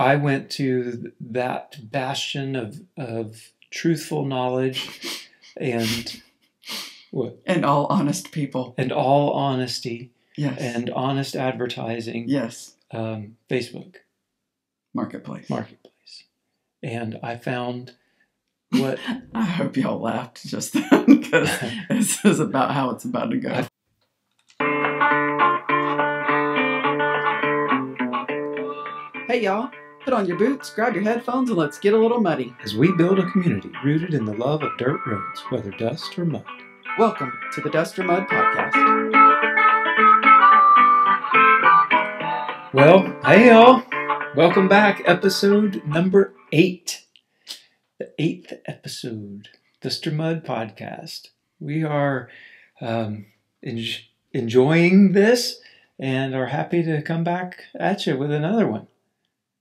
I went to that bastion of truthful knowledge and what? And all honest people. And all honesty. Yes. And honest advertising. Yes. Facebook. Marketplace. And I found what... I hope y'all laughed just then, because this is about how it's about to go. Hey y'all, put on your boots, grab your headphones, and let's get a little muddy. As we build a community rooted in the love of dirt roads, whether dust or mud. Welcome to the Dust or Mud Podcast. Well, hey y'all. Welcome back. Episode number 8. The 8th episode. Dust or Mud Podcast. We are enjoying this and are happy to come back at you with another one.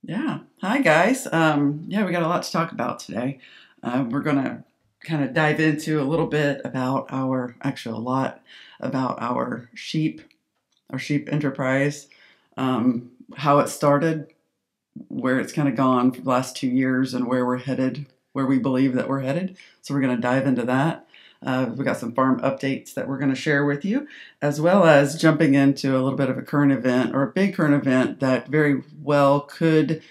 Yeah. Hi, guys. We got a lot to talk about today. We're going to kind of dive into a little bit about our sheep enterprise, how it started, where it's kind of gone for the last 2 years, and where we're headed, where we believe that we're headed. So we're going to dive into that. We got some farm updates that we're going to share with you, as well as jumping into a little bit of a current event, or a big current event that very well could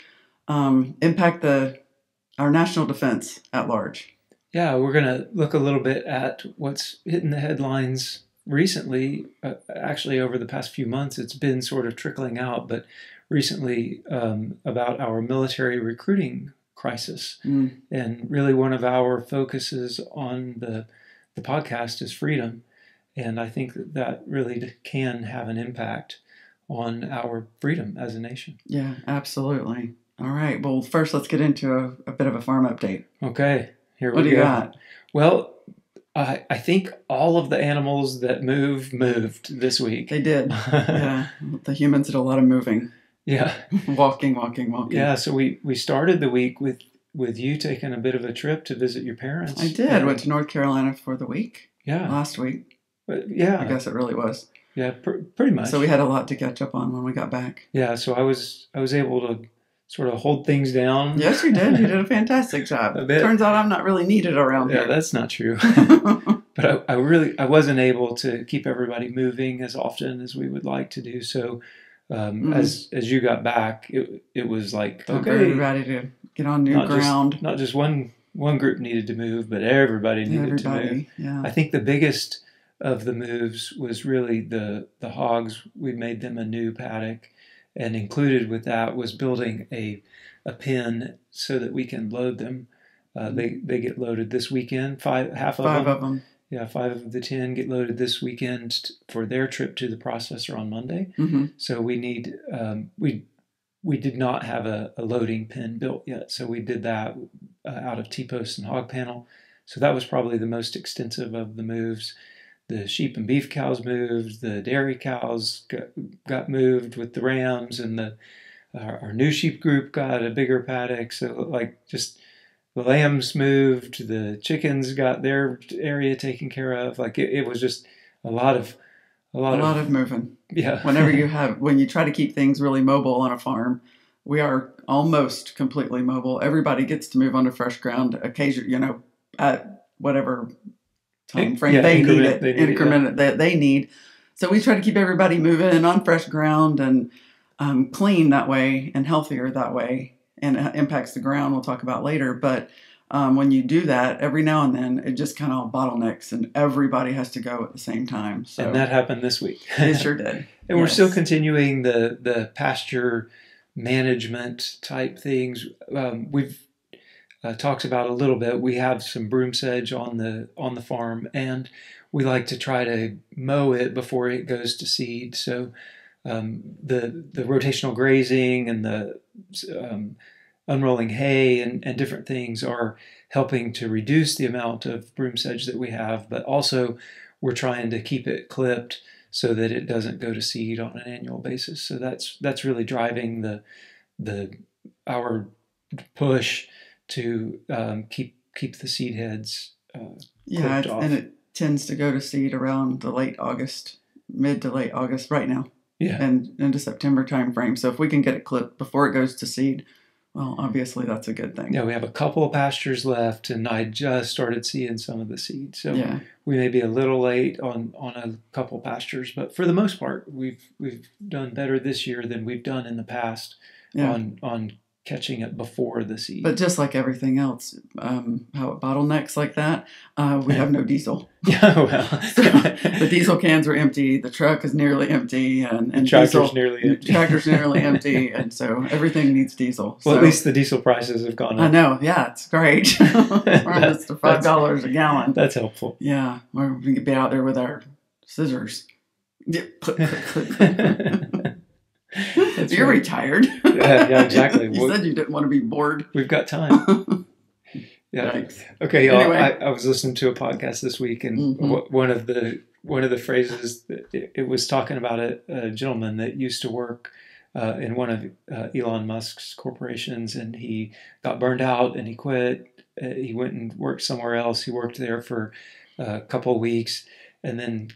impact our national defense at large. Yeah, we're going to look a little bit at what's hitting the headlines recently. Actually, over the past few months, it's been sort of trickling out, but recently about our military recruiting crisis. And really one of our focuses on the podcast is freedom. And I think that really can have an impact on our freedom as a nation. Yeah, absolutely. All right. Well, first, let's get into a bit of a farm update. Okay. Here we go. What do you got? Well, I think all of the animals that moved this week. They did. Yeah. The humans did a lot of moving. Yeah. Walking. Yeah. So we started the week with you taking a bit of a trip to visit your parents. I did. Went to North Carolina for the week. Yeah. Last week. Yeah. I guess it really was. Yeah, pretty much. So we had a lot to catch up on when we got back. Yeah. So I was able to sort of hold things down. Yes, you did. You did a fantastic job. A bit. Turns out I'm not really needed around here. Yeah, that's not true. But I wasn't able to keep everybody moving as often as we would like to do. So as you got back, it was like, okay, everybody to get on new ground. Not just one group needed to move, but everybody needed to move. Yeah. I think the biggest of the moves was really the hogs. We made them a new paddock, and included with that was building a pen so that we can load them. They get loaded this weekend. Five of them. Yeah, 5 of the 10 get loaded this weekend for their trip to the processor on Monday. Mm-hmm. So we need we did not have a loading pen built yet, so we did that out of T-post and hog panel. So that was probably the most extensive of the moves. The sheep and beef cows moved. The dairy cows got moved with the rams, and our new sheep group got a bigger paddock. So just the lambs moved. The chickens got their area taken care of. It was just a lot of moving. Yeah. When you try to keep things really mobile on a farm, we are almost completely mobile. Everybody gets to move onto fresh ground occasionally, at whatever time frame they need. So we try to keep everybody moving on fresh ground and clean that way and healthier that way, and it impacts the ground we'll talk about later. But when you do that, every now and then it just kind of bottlenecks and everybody has to go at the same time. So, and that happened this week. It sure did. And we're still continuing the pasture management type things. We've talked about a little bit. We have some broom sedge on the farm, and we like to try to mow it before it goes to seed. So the rotational grazing and the unrolling hay and different things are helping to reduce the amount of broom sedge that we have, but also we're trying to keep it clipped so that it doesn't go to seed on an annual basis. So that's really driving our push to keep the seed heads clipped off. And it tends to go to seed around the mid to late August right now. Yeah. And into September time frame. So if we can get it clipped before it goes to seed, Well, obviously that's a good thing. Yeah, we have a couple of pastures left, and I just started seeing some of the seed. So Yeah. we may be a little late on a couple pastures, but for the most part, we've done better this year than we've done in the past Yeah. on catching it before the seed. But just like everything else, how it bottlenecks like that, we have no diesel. Yeah, well, So the diesel cans are empty. The truck is nearly empty, and tractor's nearly empty. Tractor's nearly empty, and so everything needs diesel. Well, so, at least the diesel prices have gone up. I know. Yeah, it's great. It's to $5 a gallon. That's helpful. Yeah, we could be out there with our scissors. You're right. Retired. Yeah, exactly. You said you didn't want to be bored. We've got time. Yeah. Thanks. Okay, y'all. Anyway. I was listening to a podcast this week, and one of the phrases it was talking about a gentleman that used to work in one of Elon Musk's corporations, and he got burned out and he quit. He went and worked somewhere else. He worked there for a couple of weeks, and then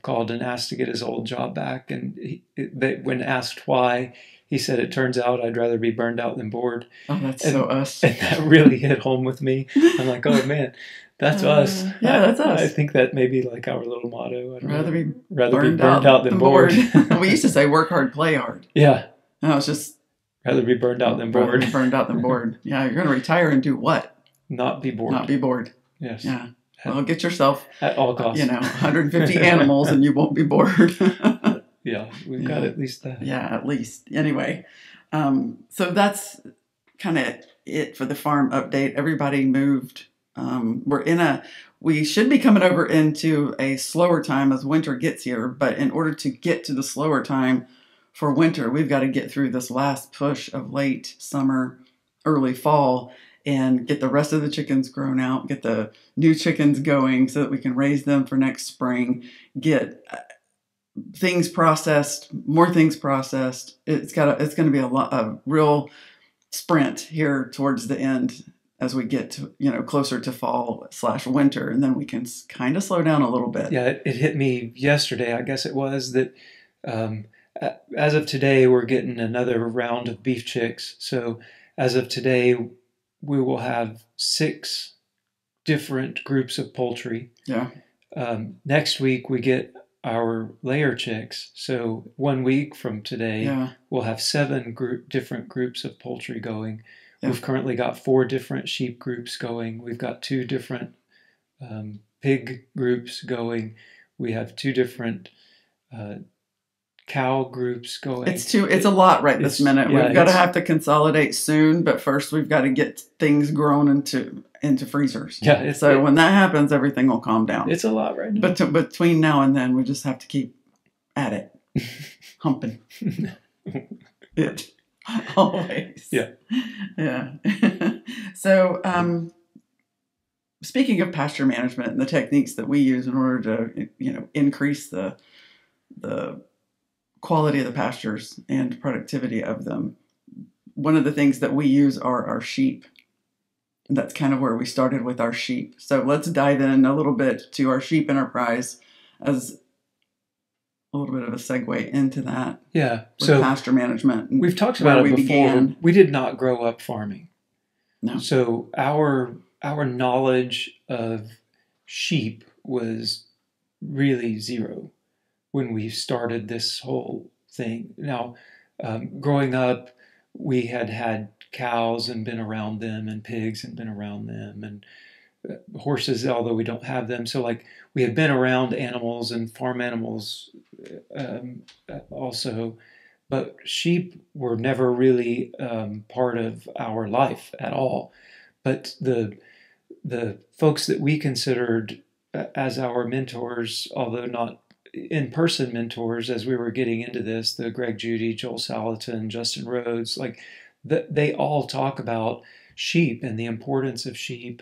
called and asked to get his old job back. And when asked why, he said, "It turns out I'd rather be burned out than bored." Oh, that's so us. And that really hit home with me. I'm like, oh man, that's us. Yeah, that's us. I think that may be like our little motto. I'd rather be burned out than bored. We used to say work hard, play hard. Yeah. No, it's just rather be burned out than bored. Rather be burned out than bored. Yeah, you're going to retire and do what? Not be bored. Not be bored. Yes. Yeah. Well, get yourself at all costs. 150 animals and you won't be bored. Yeah, we've got at least that. Yeah, at least. Anyway, so that's kind of it for the farm update. Everybody moved. We should be coming over into a slower time as winter gets here. But in order to get to the slower time for winter, we've got to get through this last push of late summer, early fall, and get the rest of the chickens grown out, get the new chickens going so that we can raise them for next spring, get things processed, more things processed. It's going to be a real sprint here towards the end as we get to, closer to fall/winter, and then we can kind of slow down a little bit. Yeah, it hit me yesterday, I guess it was, that as of today, we're getting another round of beef chicks. So as of today, we will have 6 different groups of poultry. Yeah. Next week, we get our layer chicks. So 1 week from today, we'll have 7 different groups of poultry going. Yeah. We've currently got 4 different sheep groups going. We've got 2 different pig groups going. We have 2 different cow groups going. It's a lot this minute. We've got to have to consolidate soon, but first we've got to get things grown into freezers. Yeah. When that happens, everything will calm down. It's a lot right now. But between now and then, we just have to keep at it, humping it always. Yeah. Yeah. So, speaking of pasture management and the techniques that we use in order to, increase the quality of the pastures and productivity of them, one of the things that we use are our sheep. And that's kind of where we started with our sheep. So let's dive in a little bit to our sheep enterprise as a little bit of a segue into that. Yeah. So pasture management. We've talked about it before. We did not grow up farming. No. So our knowledge of sheep was really zero when we started this whole thing. Now, growing up, we had cows and been around them, and pigs and been around them, and horses, although we don't have them. So we had been around animals and farm animals also, but sheep were never really part of our life at all. But the folks that we considered as our mentors, although not in-person mentors, as we were getting into this, the Greg Judy, Joel Salatin, Justin Rhodes, they all talk about sheep and the importance of sheep.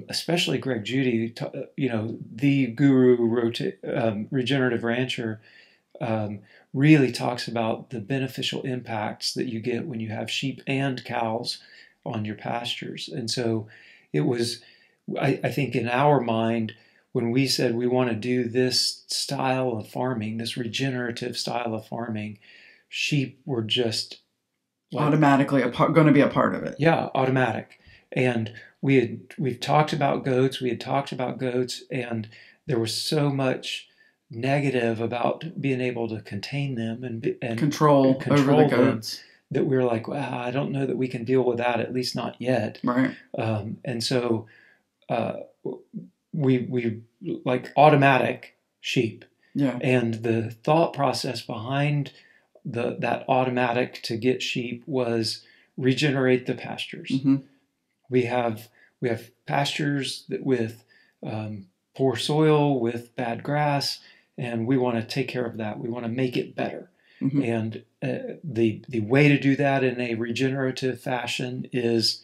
Especially Greg Judy, the guru regenerative rancher, really talks about the beneficial impacts that you get when you have sheep and cows on your pastures. And so it was, I think in our mind, when we said we want to do this style of farming, this regenerative style of farming, sheep were just automatically going to be a part of it. Yeah, automatic. And we've talked about goats. We had talked about goats, and there was so much negative about being able to contain them and control over the goats that we were like, wow, I don't know that we can deal with that, at least not yet. Right. And so we like automatic sheep. Yeah. And the thought process behind that automatic to get sheep was regenerate the pastures. Mm-hmm. We have pastures with poor soil, with bad grass, and we want to take care of that. We want to make it better. Mm-hmm. And the way to do that in a regenerative fashion is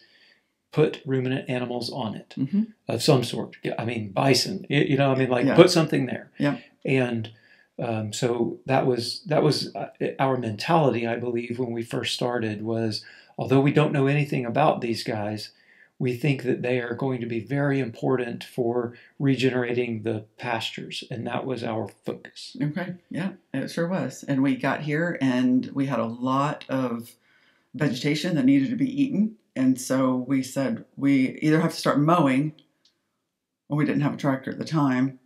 put ruminant animals on it, mm-hmm. of some sort. I mean, bison. Put something there. Yeah. And so that was our mentality, I believe, when we first started. Was although we don't know anything about these guys, we think that they are going to be very important for regenerating the pastures, and that was our focus. Okay, yeah, it sure was. And we got here, and we had a lot of vegetation that needed to be eaten, and so we said we either have to start mowing, or we didn't have a tractor at the time.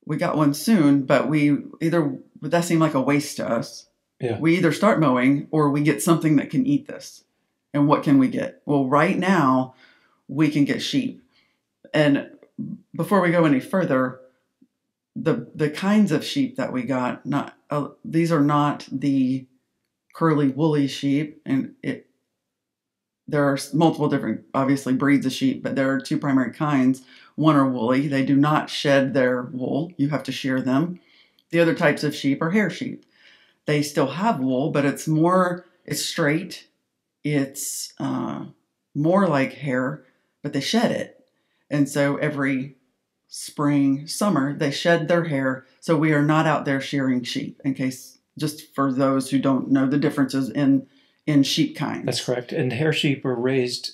We got one soon, but that seemed like a waste to us. Yeah. We either start mowing or we get something that can eat this. And what can we get? Well, right now, we can get sheep. And before we go any further, the kinds of sheep that we got, these are not the curly, woolly sheep. And there are multiple different, obviously, breeds of sheep, but there are two primary kinds. One are woolly. They do not shed their wool. You have to shear them. The other types of sheep are hair sheep. They still have wool, but it's straight. It's more like hair, but they shed it. And so every spring, summer, they shed their hair. So we are not out there shearing sheep, just for those who don't know the differences in sheep kinds. That's correct. And hair sheep are raised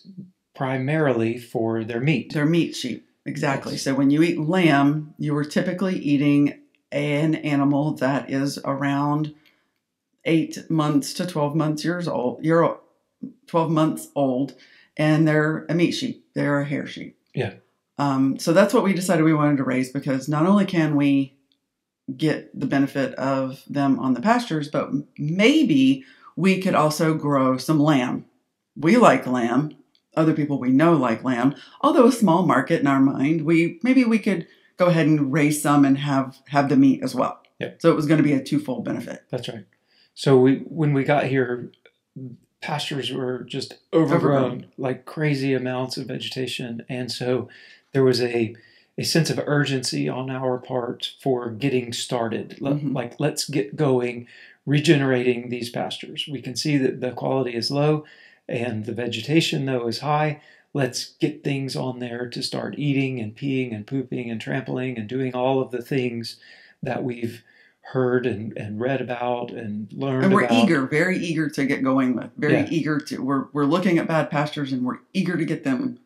primarily for their meat. They're meat sheep. Exactly. Yes. So when you eat lamb, you are typically eating an animal that is around 8 months to 12 months old. You're 12 months old, and they're a meat sheep. They're a hair sheep. Yeah. So that's what we decided we wanted to raise, because not only can we get the benefit of them on the pastures, but maybe we could also grow some lamb. We like lamb. Other people we know like lamb. Although a small market in our mind, maybe we could go ahead and raise some and have the meat as well. Yep. So it was going to be a twofold benefit. That's right. So when we got here, pastures were just overgrown, like crazy amounts of vegetation. And so there was a sense of urgency on our part for getting started. Mm-hmm. Like, let's get going, regenerating these pastures. We can see that the quality is low and the vegetation, though, is high. Let's get things on there to start eating and peeing and pooping and trampling and doing all of the things that we've heard and read about and learned about. And we're very eager to get going with. Eager to. We're looking at bad pastures, and we're eager to get them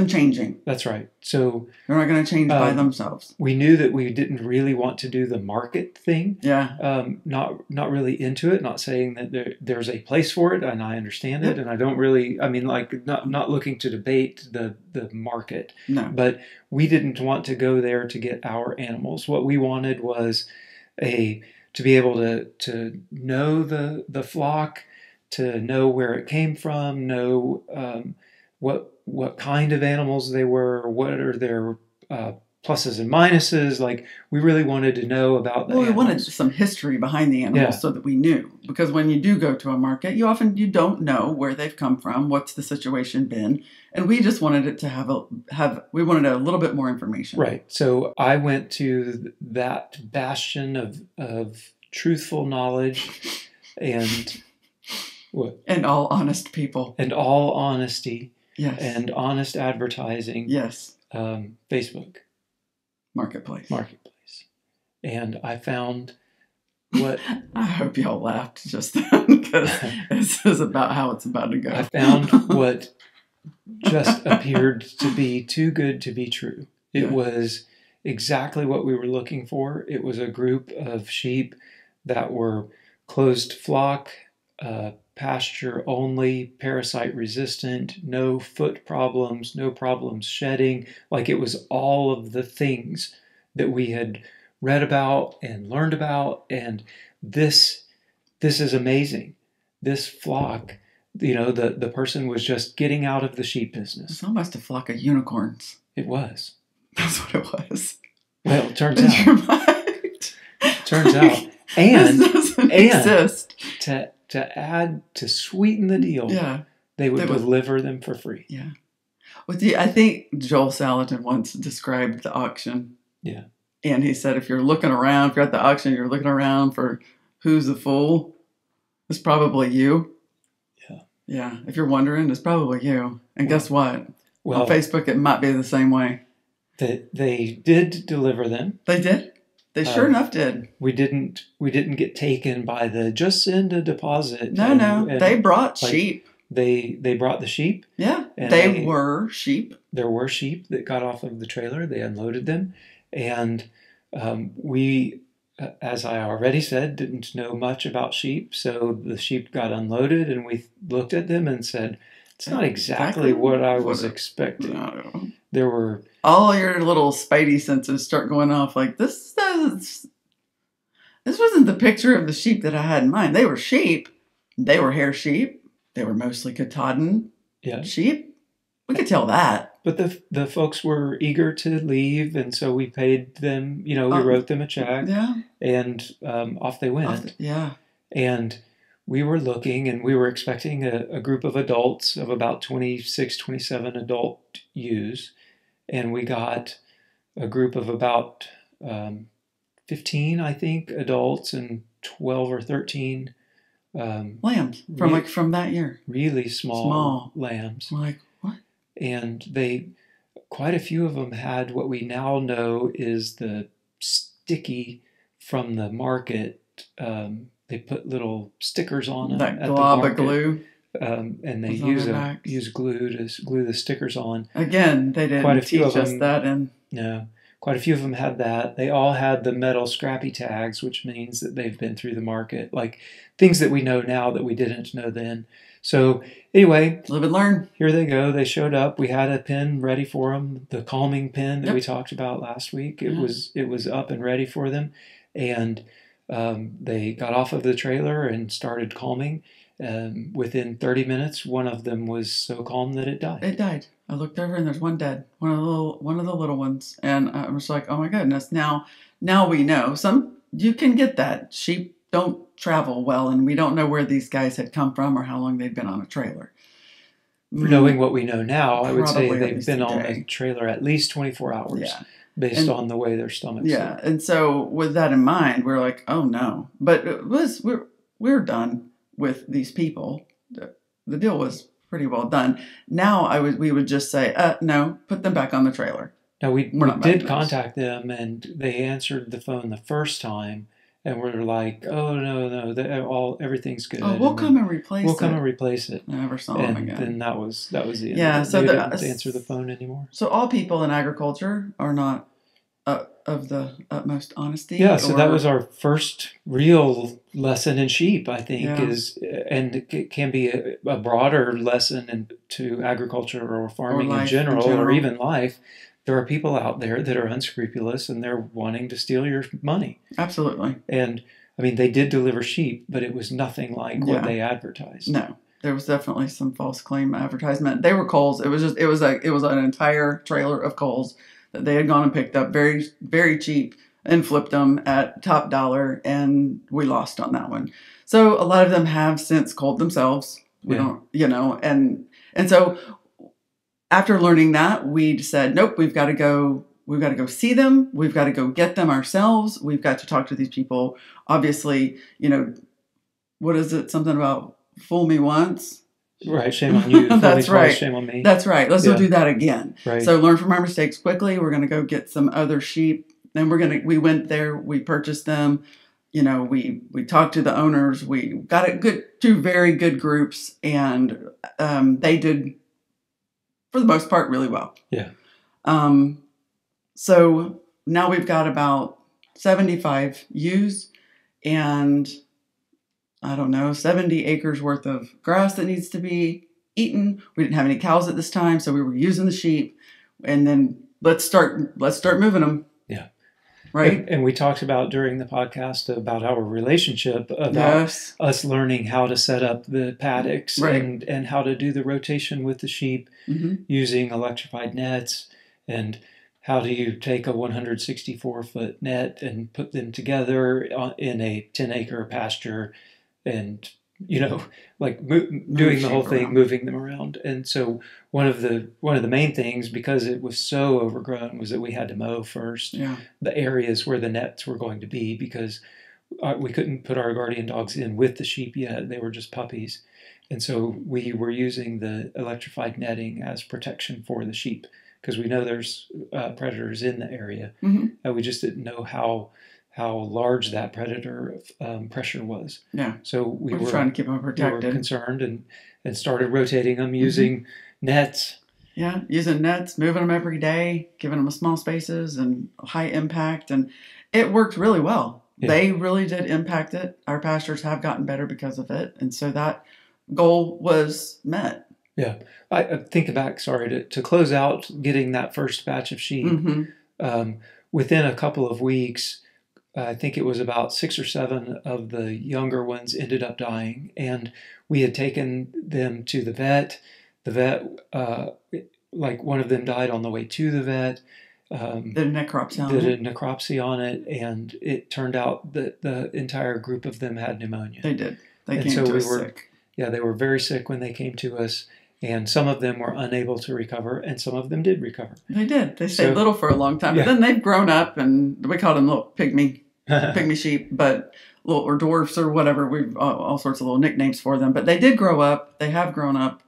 changing. That's right. So they're not going to change by themselves. We knew that we didn't really want to do the market thing. Yeah. Not really into it. Not saying that there's a place for it, and I understand it, and I don't really. I mean, like not looking to debate the market. No. But we didn't want to go there to get our animals. What we wanted was to be able to know the flock, to know where it came from, know what kind of animals they were, what are their pluses and minuses. Like, we really wanted to know about the animals. We wanted some history behind the animals so that we knew. Because when you do go to a market, you don't know where they've come from, what's the situation been. And we just wanted it to we wanted a little bit more information. Right. So I went to that bastion of truthful knowledge and what? And all honest people. And all honesty. Yes. And honest advertising. Yes. Facebook. Marketplace. And I found what... I hope y'all laughed just then, because this is about how it's about to go. I found what just appeared to be too good to be true. It was exactly what we were looking for. It was a group of sheep that were closed flock, pasture only, parasite resistant, no foot problems, no problems shedding. Like it was all of the things that we had read about and learned about. And this is amazing. This flock, the person was just getting out of the sheep business. It's almost a flock of unicorns. It was. That's what it was. Well, it turns out. You're right. Turns out. And, this doesn't exist. To add, to sweeten the deal, they would deliver them for free. Yeah. Well, I think Joel Salatin once described the auction. Yeah. And he said, if you're looking around, if you're at the auction, you're looking around for who's the fool, it's probably you. Yeah. Yeah. If you're wondering, it's probably you. And guess what? Well, on Facebook, it might be the same way. They did deliver them. They did? They sure enough did. We didn't get taken by the just send a deposit. No. They brought sheep. They brought the sheep. Yeah. They were sheep. There were sheep that got off of the trailer. They unloaded them. And we, as I already said, didn't know much about sheep. So the sheep got unloaded and we looked at them and said, it's not exactly what I was expecting. No. There were... all your little spidey senses start going off like, this wasn't the picture of the sheep that I had in mind. They were sheep. They were hair sheep. They were mostly Katahdin sheep. We could tell that. But the folks were eager to leave, and so we paid them, we wrote them a check, and off they went. And we were looking, and we were expecting a group of adults of about 26, 27 adult ewes, and we got a group of about 15, I think, adults and 12 or 13 lambs from that year. Really small lambs. Like, what? And quite a few of them had what we now know is the sticky from the market. They put little stickers on them. That glob of glue. And they use glue to glue the stickers on. Again, they didn't teach us that. No. Quite a few of them had that. They all had the metal scrappy tags, which means that they've been through the market. Like things that we know now that we didn't know then. So anyway, live and learn. Here they go. They showed up. We had a pen ready for them. The calming pen that we talked about last week. It was up and ready for them. And they got off of the trailer and started calming. Within 30 minutes, one of them was so calm that it died. It died. I looked over and there's one dead, one of the little ones, and I was like, oh my goodness! Now we know. You can get that. Sheep don't travel well, and we don't know where these guys had come from or how long they'd been on a trailer. Knowing what we know now, I would say they've been on a trailer at least 24 hours, based on the way their stomachs. Yeah, and so with that in mind, we're like, oh no! But we're done with these people. The deal was pretty well done. Now we would just say, no, put them back on the trailer. Now we did contact them, and they answered the phone the first time, and we're like, oh no, everything's good. Oh, we'll come and replace it. We'll come and replace it. Never saw them again. And then that was the end. Yeah, so they didn't answer the phone anymore. So all people in agriculture are not of the utmost honesty. Yeah, so that was our first real lesson in sheep, I think, and it can be a broader lesson to agriculture or farming in general, or even life. There are people out there that are unscrupulous and they're wanting to steal your money. Absolutely. And I mean, they did deliver sheep, but it was nothing like what they advertised. No, there was definitely some false claim advertisement. They were coals. It was an entire trailer of coals that they had gone and picked up very, very cheap and flipped them at top dollar, and we lost on that one. So a lot of them have since culled themselves. We don't, and so after learning that, we said, nope, we've got to go see them. We've got to go get them ourselves. We've got to talk to these people. Obviously, what is it? Something about fool me once. Right, shame on you. That's right. Shame on me. That's right. Let's go do that again. Right. So learn from our mistakes quickly. We're going to go get some other sheep. Then we went there. We purchased them. We talked to the owners. We got two very good groups, and they did, for the most part, really well. Yeah. So now we've got about 75 ewes, and I don't know, 70 acres worth of grass that needs to be eaten. We didn't have any cows at this time, so we were using the sheep. And then let's start moving them. Yeah. Right. And we talked about during the podcast about our relationship, about Yes. us learning how to set up the paddocks Right. and how to do the rotation with the sheep using electrified nets, and how do you take a 164-foot net and put them together in a 10-acre pasture, and like doing the whole thing, around. moving them around. And so one of the main things, because it was so overgrown, was that we had to mow first the areas where the nets were going to be, because we couldn't put our guardian dogs in with the sheep yet. They were just puppies. And so we were using the electrified netting as protection for the sheep, because we know there's predators in the area. And we just didn't know how large that predator pressure was. Yeah. So we were trying to keep them protected. We were concerned and started rotating them using nets. Yeah, using nets, moving them every day, giving them small spaces and high impact. And it worked really well. Yeah. They really did impact it. Our pastures have gotten better because of it. And so that goal was met. Yeah. I think back, to close out getting that first batch of sheep. Within a couple of weeks, I think it was about 6 or 7 of the younger ones ended up dying. And we had taken them to the vet. The vet, like one of them died on the way to the vet. Did a necropsy on it, and it turned out that the entire group of them had pneumonia. They did. They came to us sick. Yeah, they were very sick when they came to us, and some of them were unable to recover, and some of them did recover. They did. They stayed little for a long time, but then they've grown up, and we called them little pygmy sheep, but little or dwarfs or whatever. We've all sorts of little nicknames for them, but they did grow up. They have grown up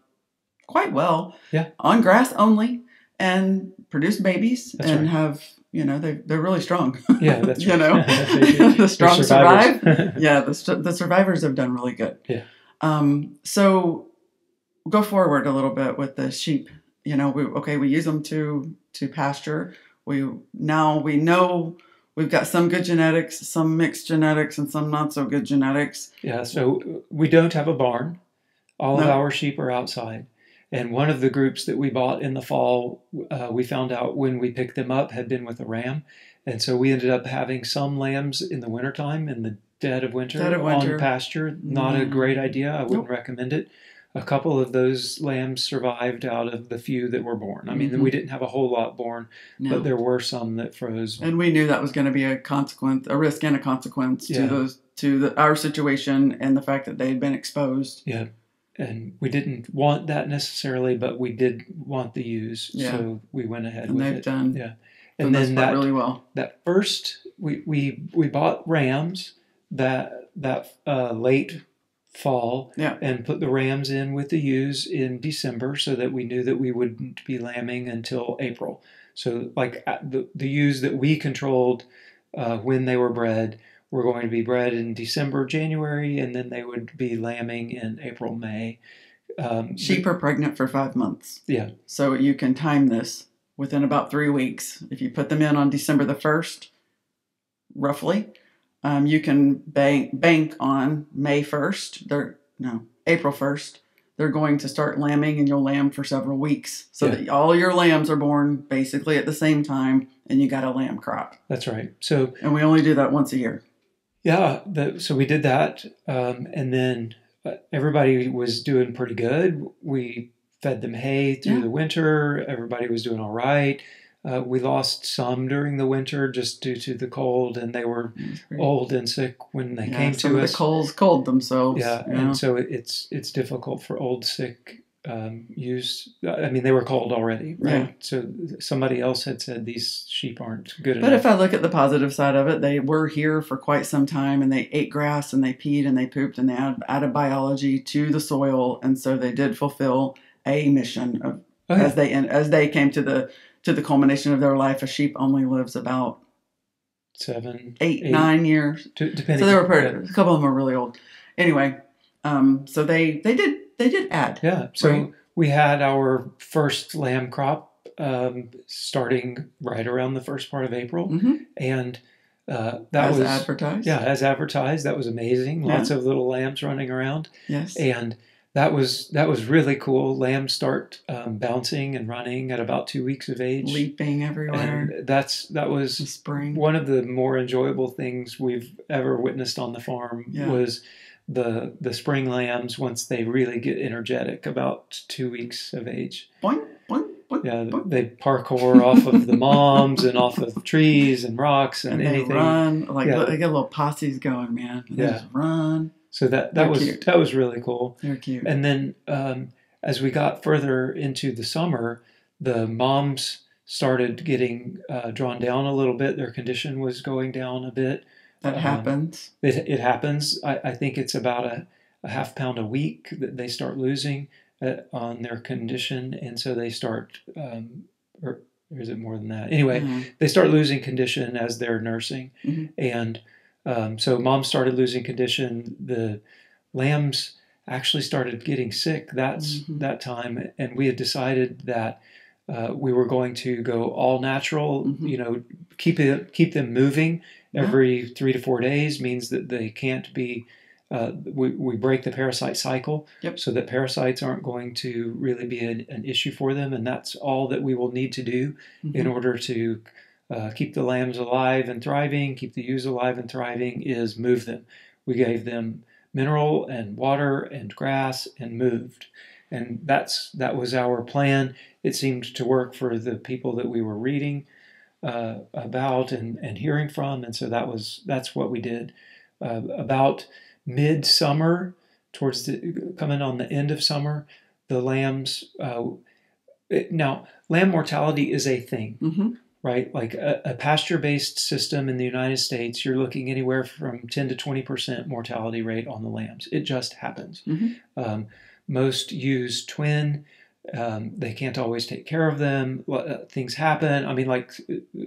quite well. Yeah. On grass only, and produce babies. That's and right. have, they're really strong. Yeah, that's right. The strong survive. Yeah, the survivors have done really good. Yeah. So go forward a little bit with the sheep. We use them to pasture. We know we've got some good genetics, some mixed genetics, and some not so good genetics. Yeah, so we don't have a barn. All of our sheep are outside. And one of the groups that we bought in the fall, we found out when we picked them up, had been with a ram. And so we ended up having some lambs in the wintertime, in the dead of winter. On pasture. Not a great idea. I wouldn't recommend it. A couple of those lambs survived out of the few that were born. I mean, we didn't have a whole lot born, but there were some that froze. And we knew that was going to be a risk and a consequence to our situation, and the fact that they had been exposed. Yeah. And we didn't want that necessarily, but we did want the use, so we went ahead with it. And they've done, and then that really well. That first, we bought rams that late fall, and put the rams in with the ewes in December, so that we knew that we wouldn't be lambing until April. So, like the ewes that we controlled when they were bred were going to be bred in December, January, and then they would be lambing in April, May. Sheep are pregnant for 5 months. Yeah. So you can time this within about 3 weeks. If you put them in on December the 1st, roughly, you can bank on May 1st. April 1st. They're going to start lambing, and you'll lamb for several weeks. So that all your lambs are born basically at the same time, and you got a lamb crop. That's right. And we only do that once a year. Yeah, so we did that, and then everybody was doing pretty good. We fed them hay through the winter. Everybody was doing all right. We lost some during the winter just due to the cold, and they were old and sick when they came to us. Some of the coals cold themselves. Yeah, and so it's difficult for old, sick ewes. I mean, they were cold already, right? Yeah. So somebody else had said these sheep aren't good enough. But if I look at the positive side of it, they were here for quite some time, and they ate grass, and they peed, and they pooped, and they added biology to the soil, and so they did fulfill a mission of, as they came to the culmination of their life. A sheep only lives about 7, 8, 9 years. Depending. So they were a couple of them are really old. Anyway, so they did add. Yeah. So we had our first lamb crop starting right around the first part of April, and That as was advertised. yeah, as advertised. That was amazing. Yeah. Lots of little lambs running around, Yes. and that was really cool. Lambs start bouncing and running at about 2 weeks of age, Leaping everywhere. and that was The spring. one of the more enjoyable things we've ever witnessed on the farm. Yeah. Was the spring lambs once they really get energetic about 2 weeks of age. Boing, boing, boing, Yeah, boing. they parkour off of the moms and off of trees and rocks and they anything. run like Yeah. they get little posses going, man. And they Yeah. just run. So that They're was cute. that was really cool. They're cute. And then as we got further into the summer, the moms started getting drawn down a little bit. Their condition was going down a bit. That happens. It happens. I think it's about a half pound a week that they start losing on their condition, and so they start, or is it more than that? Anyway, they start losing condition as they're nursing, and so mom started losing condition. The lambs actually started getting sick that time, and we had decided that we were going to go all natural. You know, keep them moving every 3 to 4 days means that they can't be. We break the parasite cycle so that parasites aren't going to really be an issue for them, and that's all that we will need to do in order to keep the lambs alive and thriving, keep the ewes alive and thriving, is move them. We gave them mineral and water and grass and moved. And that was our plan. It seemed to work for the people that we were reading about and hearing from, and so that's what we did. About midsummer, coming on the end of summer, the lambs. Now, lamb mortality is a thing, right? Like a pasture-based system in the United States, you're looking anywhere from 10 to 20% mortality rate on the lambs. It just happens. Most use twin. They can't always take care of them. Things happen. I mean,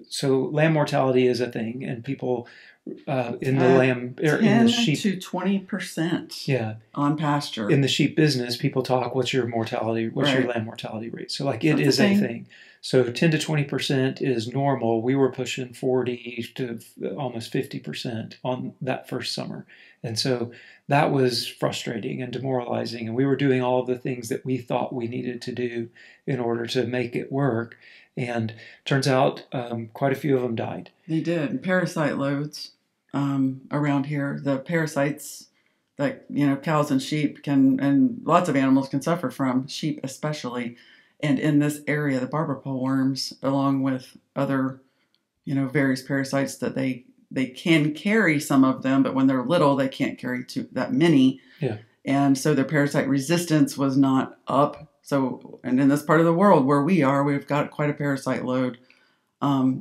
so lamb mortality is a thing, and people in the lamb or in the sheep 10 to 20%. Yeah, on pasture. In the sheep business, people talk, "What's your mortality? What's your lamb mortality rate?" So, it is a thing. So 10 to 20% is normal. We were pushing 40 to almost 50% on that first summer. And so that was frustrating and demoralizing. And we were doing all of the things that we thought we needed to do in order to make it work. And turns out quite a few of them died. They did. And parasite loads around here. The parasites that, cows and sheep and lots of animals can suffer from, sheep especially. And in this area, the barber pole worms, along with other, various parasites that they can carry some of them, but when they're little, they can't carry that many. Yeah. And so their parasite resistance was not up. So, and in this part of the world where we are, we've got quite a parasite load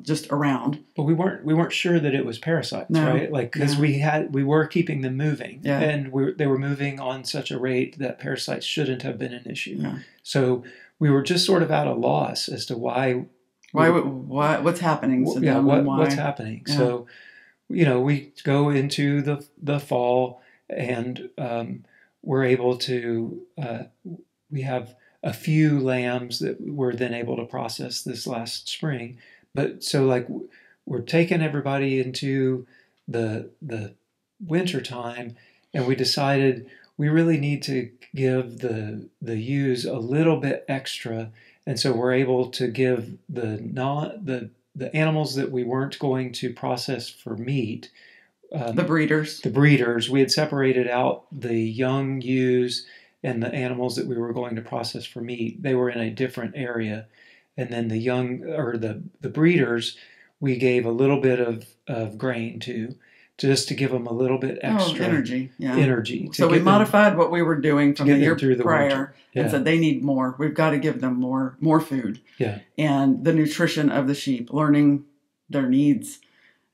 just around. But we weren't sure that it was parasites, right? Because we were keeping them moving, and they were moving on such a rate that parasites shouldn't have been an issue. Yeah. So we were just sort of at a loss as to why what's happening to them and why. What's happening. Yeah. So, we go into the fall, and we're able to. We have a few lambs that we're then able to process this last spring, but so we're taking everybody into the winter time, and we decided we really need to give the ewes a little bit extra, and so we're able to give the animals that we weren't going to process for meat. The breeders. We had separated out the young ewes and the animals that we were going to process for meat. They were in a different area, and then the young or the breeders, we gave a little bit of grain to. Just to give them a little bit extra energy. So we modified what we were doing from the year prior and said they need more. We've got to give them more food. Yeah. And the nutrition of the sheep, learning their needs.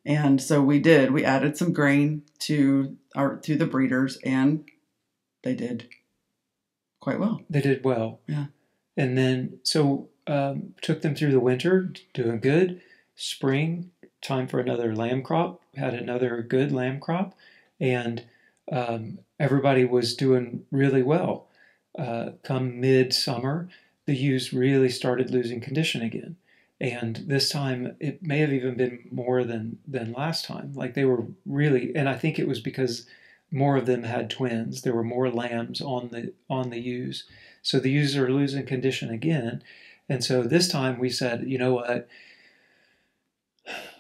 And so we did. We added some grain to the breeders, and they did quite well. They did well. Yeah. And then so took them through the winter, doing good. Spring, time for another lamb crop. Had another good lamb crop, and everybody was doing really well. Come midsummer, the ewes really started losing condition again, And this time it may have even been more than last time. Like they were really, and I think it was because more of them had twins. There were more lambs on the ewes. So the ewes are losing condition again. And so this time we said, you know what?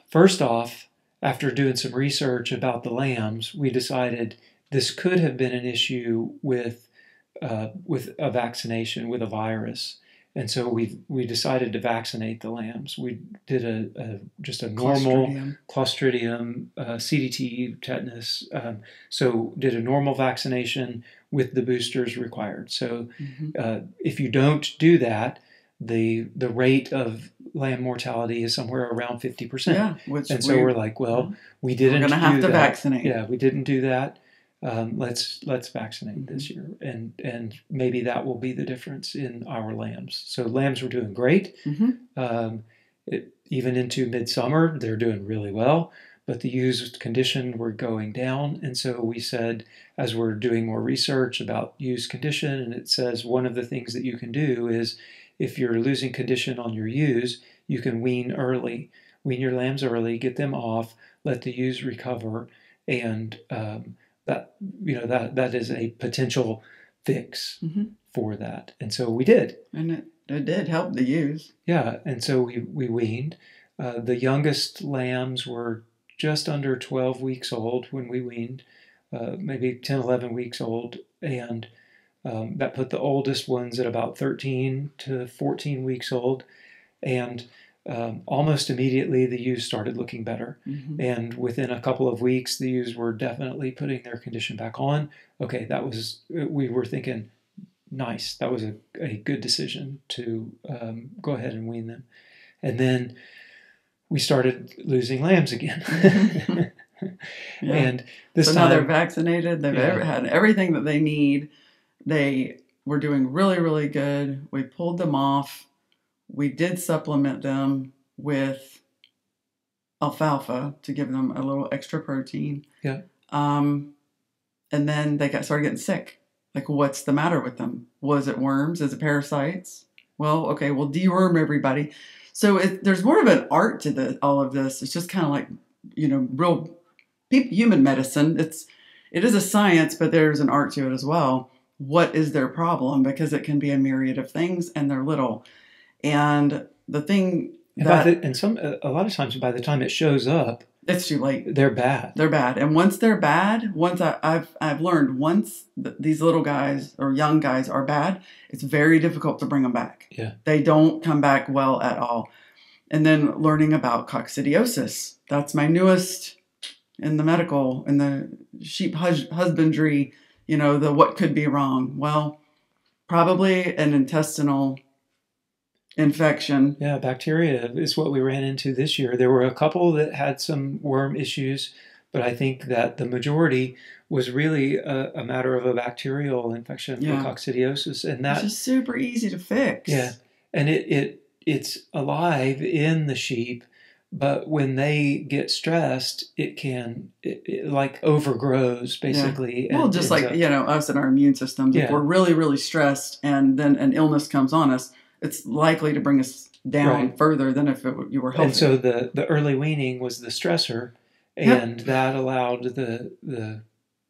First off, after doing some research about the lambs, we decided this could have been an issue with a vaccination with a virus, and so we decided to vaccinate the lambs. We did just a normal Clostridium, CDT, tetanus. So did a normal vaccination with the boosters required. So if you don't do that, the rate of lamb mortality is somewhere around 50%. Yeah, and so we're like, well, we didn't. We're going to have to vaccinate. Yeah, we didn't do that. Let's vaccinate this year, and maybe that will be the difference in our lambs. So lambs were doing great. Even into midsummer, they're doing really well. But the ewes' condition were going down, and so we said, as we're doing more research about ewes' condition, and it says one of the things that you can do is, if you're losing condition on your ewes, you can wean early. Wean your lambs early, get them off, let the ewes recover, and that is a potential fix for that. And so we did. And it did help the ewes. Yeah, and so we weaned. The youngest lambs were just under 12 weeks old when we weaned, maybe 10, 11 weeks old, and that put the oldest ones at about 13 to 14 weeks old, and almost immediately the ewes started looking better. And within a couple of weeks, the ewes were definitely putting their condition back on. Okay, we were thinking, nice, that was a good decision to go ahead and wean them. And then we started losing lambs again. And this time, now they're vaccinated. They've had everything that they need. They were doing really, really good. We pulled them off. We did supplement them with alfalfa to give them a little extra protein. Yeah. And then they started getting sick. Like, what's the matter with them? Was it worms? Is it parasites? Well, okay, we'll deworm everybody. So there's more of an art to all of this. It's just kind of like, real human medicine. It is a science, but there's an art to it as well. What is their problem? Because it can be a myriad of things, and they're little. And the thing a lot of times by the time it shows up, it's too late. They're bad. They're bad. And once they're bad, I've learned once these little guys or young guys are bad, it's very difficult to bring them back. Yeah. They don't come back well at all. And then learning about coccidiosis. That's my newest in the sheep husbandry, the what could be wrong. Well, probably an intestinal infection. Yeah, bacteria is what we ran into this year. There were a couple that had some worm issues, but I think that the majority was really a matter of a bacterial infection, or coccidiosis, and that's just super easy to fix. Yeah, and it's alive in the sheep, but when they get stressed, it like overgrows basically. Yeah. Well, just like us and our immune systems, if we're really, really stressed, and then an illness comes on us, it's likely to bring us down further than if you were healthy. And so the early weaning was the stressor, and that allowed the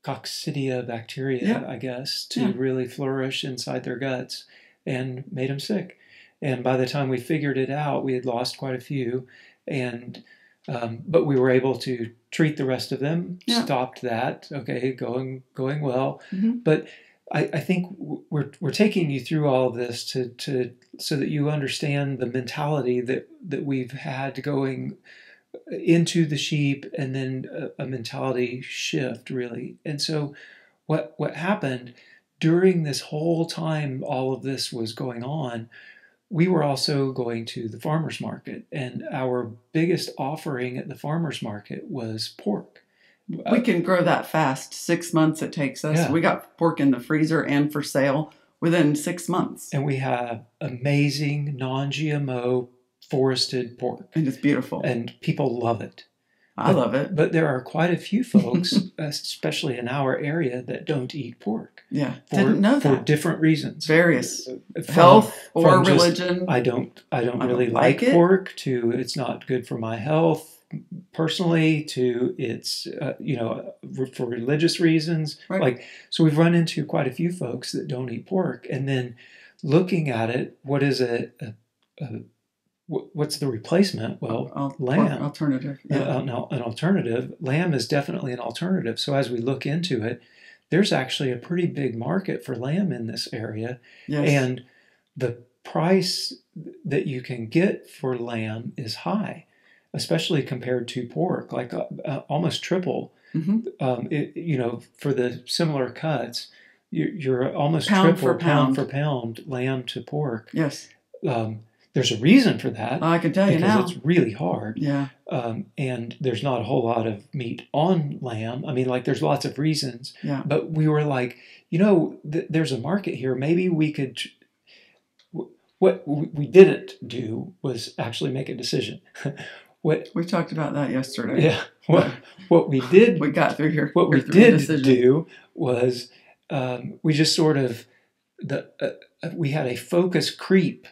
coccidia bacteria, I guess, to really flourish inside their guts and made them sick. And by the time we figured it out, we had lost quite a few, and but we were able to treat the rest of them. Stopped that. Okay, going well, but. I think we're taking you through all of this to so that you understand the mentality that we've had going into the sheep, and then a mentality shift really. And so what happened during this whole time all of this was going on, we were also going to the farmers market, and our biggest offering at the farmers market was pork. We can grow that fast. 6 months it takes us. Yeah. We got pork in the freezer and for sale within 6 months. And we have amazing non-GMO forested pork. And it's beautiful. And people love it. I love it. But there are quite a few folks, especially in our area, that don't eat pork. Yeah, didn't know that. For different reasons. Various health or religion. I don't really like pork. To it's not good for my health. Personally, to it's for religious reasons, right. So we've run into quite a few folks that don't eat pork, and then looking at it, what is what's the replacement? Well, lamb. Alternative. Yeah. An alternative. Lamb is definitely an alternative. So as we look into it, there's actually a pretty big market for lamb in this area, yes. And the price that you can get for lamb is high, especially compared to pork, like almost triple. Mm-hmm. For the similar cuts, you're almost pound triple pound for pound lamb to pork. Yes. There's a reason for that. I can tell you now. Because it's really hard. Yeah. And there's not a whole lot of meat on lamb. I mean, there's lots of reasons. Yeah. But we were like, there's a market here. Maybe we could. What we didn't do was actually make a decision. We talked about that yesterday. Yeah. What we did. We got through here. What we did do was we just sort of we had a focus creep.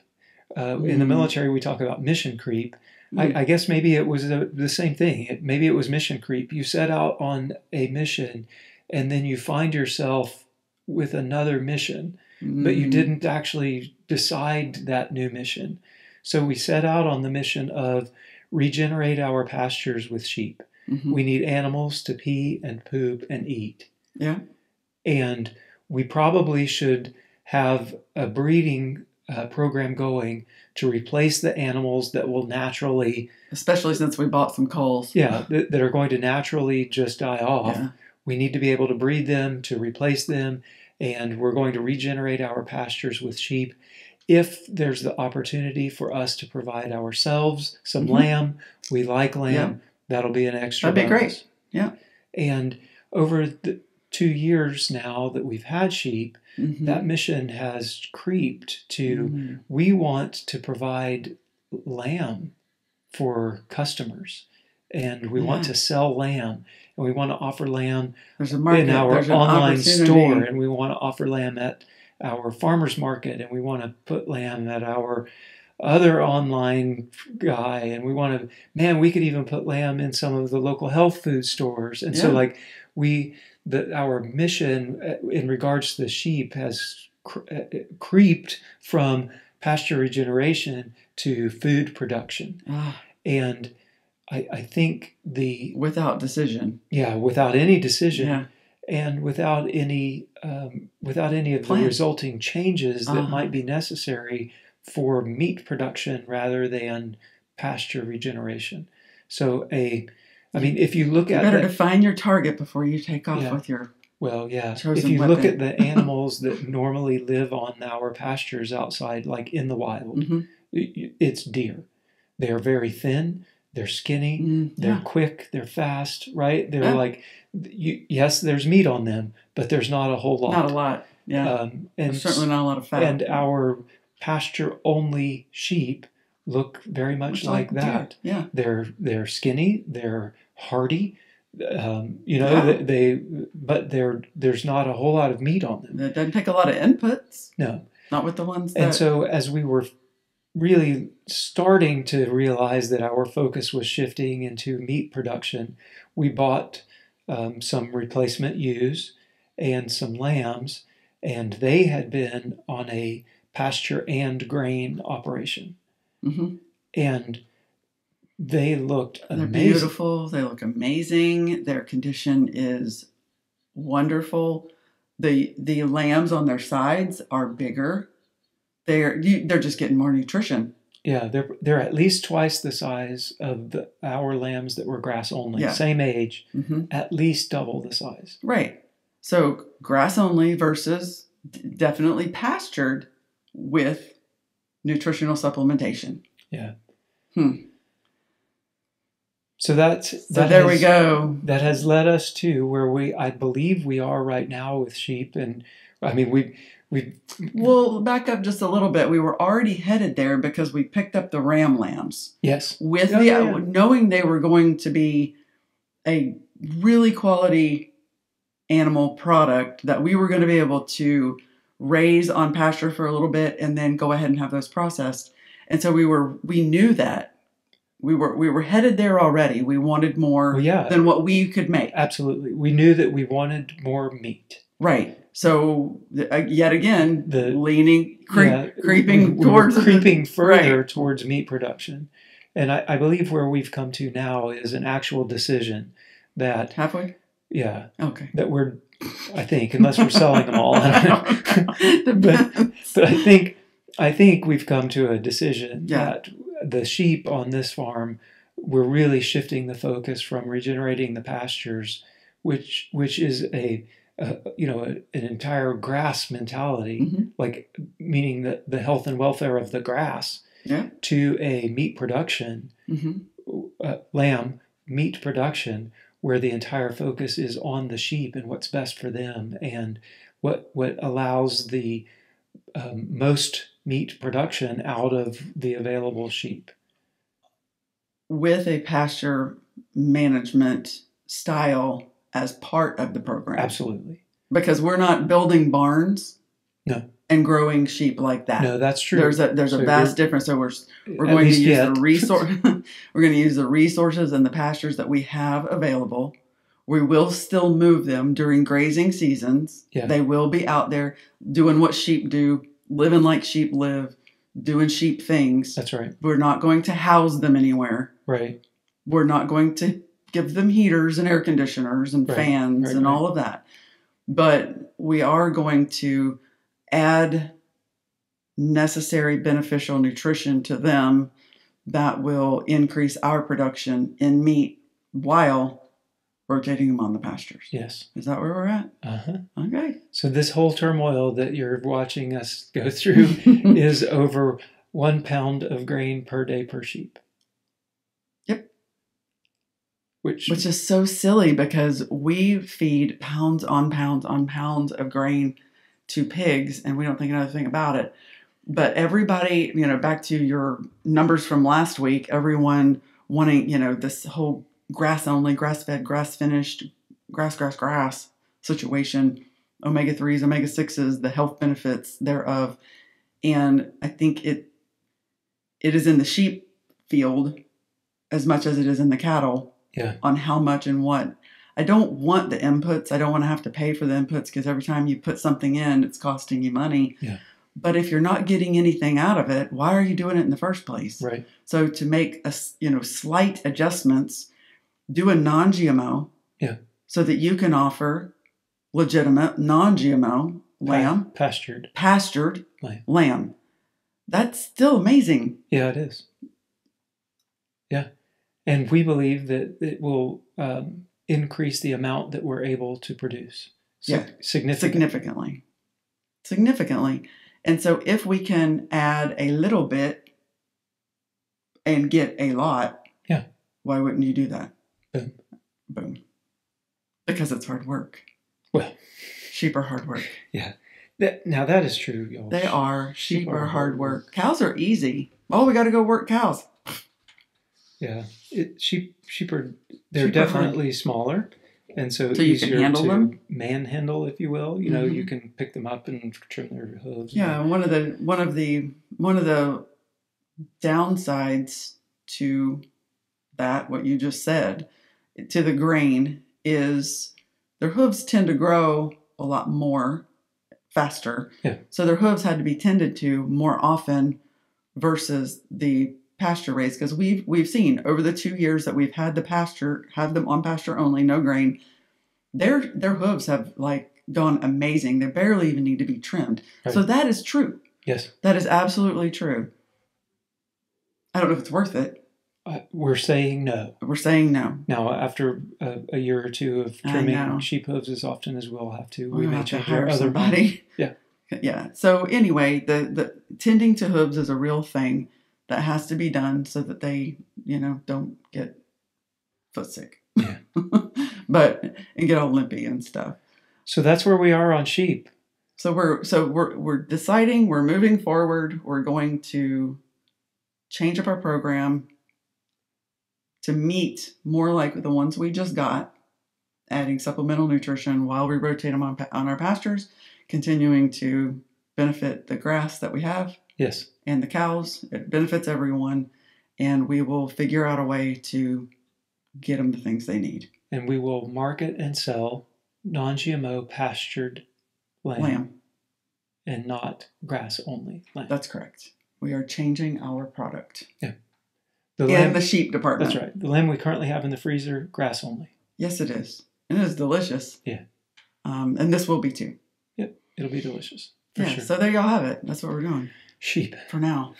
In the military, we talk about mission creep. I guess maybe it was the same thing. Maybe it was mission creep. You set out on a mission, and then you find yourself with another mission, but you didn't actually decide that new mission. So we set out on the mission of regenerate our pastures with sheep. Mm-hmm. We need animals to pee and poop and eat. Yeah. And we probably should have a breeding program going to replace the animals that will naturally... Especially since we bought some culls. Yeah, that are going to naturally just die off. Yeah. We need to be able to breed them, to replace them, and we're going to regenerate our pastures with sheep. If there's the opportunity for us to provide ourselves some lamb, we like lamb, that'll be an extra That'd be bonus. Great. Yeah. And over the 2 years now that we've had sheep, that mission has creeped to we want to provide lamb for customers, and we want to sell lamb, and we want to offer lamb in our online store, and we want to offer lamb at our farmers market, and we want to put lamb at our other online guy, and we could even put lamb in some of the local health food stores. And so our mission in regards to the sheep has creeped from pasture regeneration to food production. And I think without decision. Yeah, without any decision, and without any of the resulting changes that might be necessary for meat production rather than pasture regeneration. So if you look at... You better define your target before you take off with your... Well, yeah. If you look at the animals that normally live on our pastures outside, like in the wild, it's deer. They're very thin. They're skinny. They're quick. They're fast, right? They're yes, there's meat on them, but there's not a whole lot. Not a lot, yeah. And there's certainly not a lot of fat. And our pasture-only sheep look very much like that. Deer. Yeah. They're skinny. They're hardy. There's not a whole lot of meat on them. It doesn't take a lot of inputs. No. Not with the ones that... And so as we were really starting to realize that our focus was shifting into meat production, we bought some replacement ewes and some lambs, and they had been on a pasture and grain operation. And they looked amazing. They're beautiful. They look amazing. Their condition is wonderful. The lambs on their sides are bigger. They're just getting more nutrition. Yeah, they're at least twice the size of our lambs that were grass only. Yeah. Same age, at least double the size. Right. So grass only versus definitely pastured with nutritional supplementation. Yeah. So we go. That has led us to where I believe we are right now with sheep, and I mean We'll back up just a little bit. We were already headed there because we picked up the ram lambs. Yes. With knowing they were going to be a really quality animal product that we were going to be able to raise on pasture for a little bit and then go ahead and have those processed. And so we knew that we were headed there already. We wanted more than what we could make. Absolutely. We knew that we wanted more meat. Right. So yet again, creeping further towards meat production. And I believe where we've come to now is an actual decision that halfway. Yeah. Okay. That I think, unless we're selling them all, I don't know. but I think we've come to a decision that the sheep on this farm, we're really shifting the focus from regenerating the pastures, which is an entire grass mentality, like meaning the health and welfare of the grass, to a meat production, lamb meat production, where the entire focus is on the sheep and what's best for them and what allows the most meat production out of the available sheep. With a pasture management style as part of the program. Absolutely. Because we're not building barns. No. And growing sheep like that. No, that's true. There's a vast difference. So we're going to use the resource. We're going to use the resources and the pastures that we have available. We will still move them during grazing seasons. Yeah. They will be out there doing what sheep do, living like sheep live, doing sheep things. That's right. We're not going to house them anywhere. Right. We're not going to give them heaters and air conditioners and fans and all of that. But we are going to add necessary beneficial nutrition to them that will increase our production in meat while rotating them on the pastures. Yes. Is that where we're at? Uh-huh. Okay. So this whole turmoil that you're watching us go through is over 1 pound of grain per day per sheep. Yep. Which is so silly because we feed pounds on pounds on pounds of grain to pigs, and we don't think another thing about it. But everybody, back to your numbers from last week, everyone wanting, this whole grass only, grass fed, grass finished, grass situation, omega-3s, omega-6s, the health benefits thereof. And I think it is in the sheep field as much as it is in the cattle on how much and what. I don't want the inputs. I don't want to have to pay for the inputs because every time you put something in, it's costing you money. Yeah. But if you're not getting anything out of it, why are you doing it in the first place? Right. So to make slight adjustments, do a non-GMO. Yeah. So that you can offer legitimate non-GMO lamb. Pastured lamb. That's still amazing. Yeah, it is. Yeah. And we believe that it will increase the amount that we're able to produce. Significantly. And so if we can add a little bit and get a lot, why wouldn't you do that? Boom. Because it's hard work. Well, sheep are hard work. Yeah. Now that is true, y'all. They are. Sheep are hard work. Cows are easy. Oh, we got to go work cows. Yeah. Sheep are definitely smaller. And so you can handle them, manhandle, if you will. You can pick them up and trim their hooves. Yeah, one of the downsides to that, what you just said, to the grain, is their hooves tend to grow a lot more faster. Yeah. So their hooves had to be tended to more often versus the pasture raised, because we've seen over the 2 years that we've had them on pasture only, no grain, their hooves have gone amazing. They barely even need to be trimmed. Right. So that is true. Yes. That is absolutely true. I don't know if it's worth it. We're saying no. Now, after a year or two of trimming sheep hooves as often as we'll have to, we may have to hire somebody. Yeah. Yeah. So anyway, the tending to hooves is a real thing that has to be done so that they, don't get foot sick. Yeah. and get all limpy and stuff. So that's where we are on sheep. So we're deciding, we're moving forward. We're going to change up our program to meet more like the ones we just got, adding supplemental nutrition while we rotate them on our pastures, continuing to benefit the grass that we have. Yes. And the cows. It benefits everyone. And we will figure out a way to get them the things they need. And we will market and sell non-GMO pastured lamb. And not grass only lamb. That's correct. We are changing our product. Yeah. In the sheep department. That's right. The lamb we currently have in the freezer, grass only. Yes, it is. And it is delicious. Yeah. And this will be too. Yep. It'll be delicious. Yeah. Sure. So there y'all have it. That's what we're doing. Sheep. For now.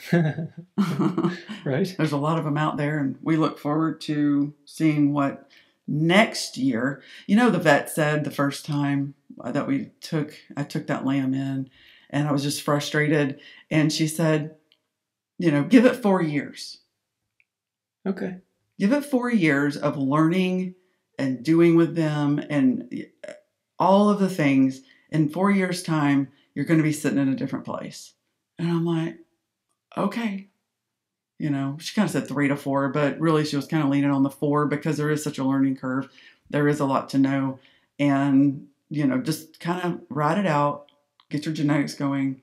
Right. There's a lot of them out there, and we look forward to seeing what next year. You know, the vet said the first time that I took that lamb in, and I was just frustrated. And she said, give it 4 years. Okay. Give it 4 years of learning and doing with them and all of the things. In 4 years' time, you're going to be sitting in a different place. And I'm like, okay. She kind of said 3 to 4, but really she was kind of leaning on the 4 because there is such a learning curve. There is a lot to know. And, just kind of ride it out, get your genetics going,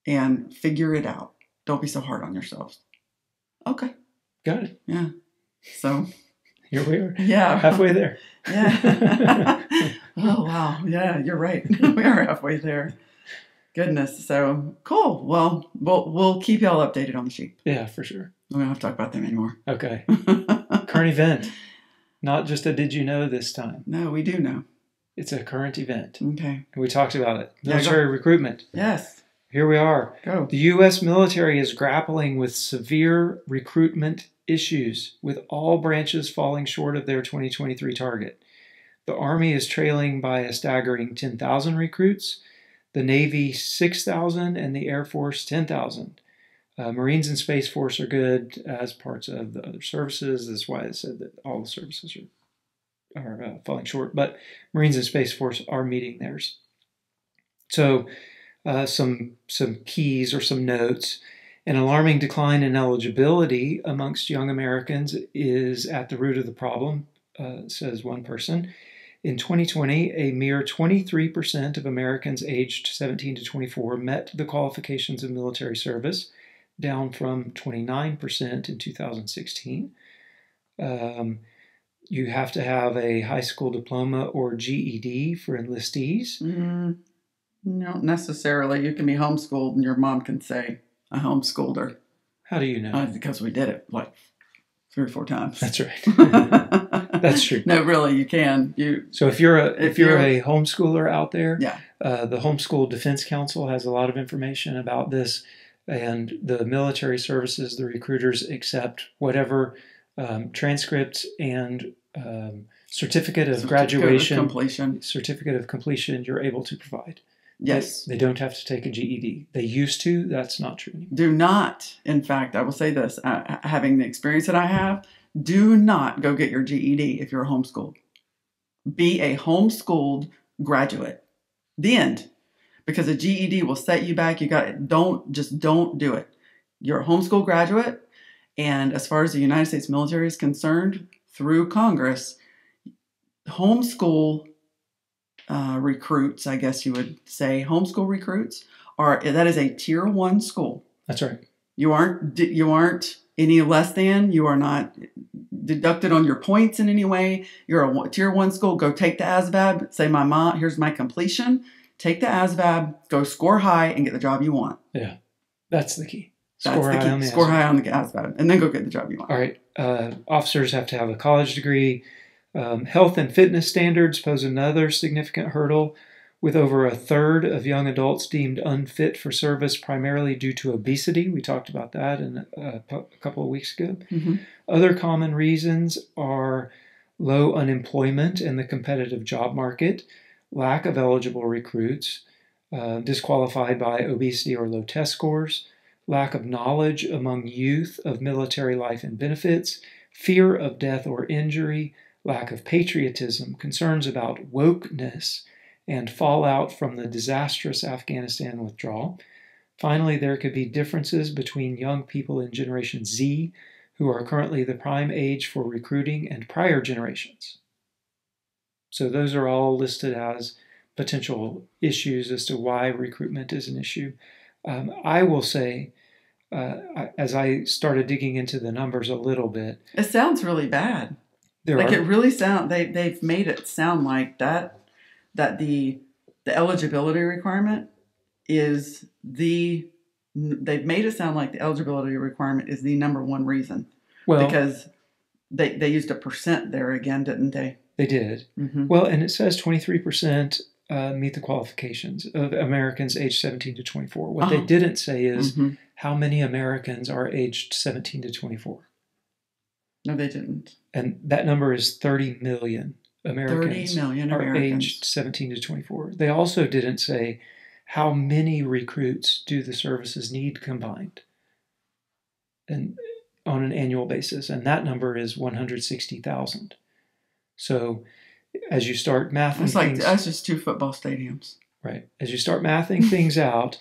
and figure it out. Don't be so hard on yourselves. Okay. Got it. Yeah. So. Here we are. Yeah. Halfway there. Yeah. Oh, wow. Yeah, you're right. We are halfway there. Goodness. So cool. Well, we'll keep y'all updated on the sheep. Yeah, for sure. We don't have to talk about them anymore. Okay. Current event. Not just a did you know this time. No, we do know. It's a current event. Okay. And we talked about it. Military recruitment. Yes. Here we are. Go. The U.S. military is grappling with severe recruitment issues, with all branches falling short of their 2023 target. The Army is trailing by a staggering 10,000 recruits, the Navy 6,000, and the Air Force 10,000. Marines and Space Force are good as parts of the other services. That's why I said that all the services are falling short, but Marines and Space Force are meeting theirs. So some keys or some notes. An alarming decline in eligibility amongst young Americans is at the root of the problem, says one person. In 2020, a mere 23% of Americans aged 17 to 24 met the qualifications of military service, down from 29% in 2016. You have to have a high school diploma or GED for enlistees. Not necessarily. You can be homeschooled and your mom can say, I homeschooled her. How do you know? Because we did it like 3 or 4 times. That's right. That's true. No, really, you can. So if you're a homeschooler out there, yeah. The Homeschool Defense Council has a lot of information about this, and the military services, the recruiters accept whatever transcripts and certificate of graduation, certificate of completion you're able to provide. Yes. They don't have to take a GED. They used to. That's not true anymore. Do not. In fact, I will say this, having the experience that I have, do not go get your GED if you're homeschooled. Be a homeschooled graduate. The end. Because a GED will set you back. Don't do it. You're a homeschool graduate. And as far as the United States military is concerned, through Congress, homeschool recruits, I guess you would say, homeschool recruits that is a tier 1 school. That's right. You aren't any less than. You are not deducted on your points in any way. You're a tier 1 school. Go take the ASVAB. Say, here's my completion. Take the ASVAB. Go score high and get the job you want. Yeah, that's the key. Score high on the ASVAB, and then go get the job you want. All right. Officers have to have a college degree. Health and fitness standards pose another significant hurdle, with over a third of young adults deemed unfit for service primarily due to obesity. We talked about that a couple of weeks ago. Mm-hmm. Other common reasons are low unemployment in the competitive job market, lack of eligible recruits, disqualified by obesity or low test scores, lack of knowledge among youth of military life and benefits, fear of death or injury, lack of patriotism, concerns about wokeness, and fallout from the disastrous Afghanistan withdrawal. Finally, there could be differences between young people in Generation Z who are currently the prime age for recruiting and prior generations. So those are all listed as potential issues as to why recruitment is an issue. I will say, as I started digging into the numbers a little bit, it sounds really bad. It really sound they've made it sound like that the eligibility requirement is they've made it sound like the eligibility requirement is the number one reason. Well, because they used a percent there again, didn't they? They did. Mm-hmm. Well, and it says 23% meet the qualifications of Americans aged 17 to 24. What they didn't say is how many Americans are aged 17 to 24. No, they didn't. And that number is 30 million Americans 30 million are Americans. aged 17 to 24. They also didn't say how many recruits do the services need combined and on an annual basis. And that number is 160,000. So as you start mathing it's like that's just 2 football stadiums. Right. As you start mathing things out,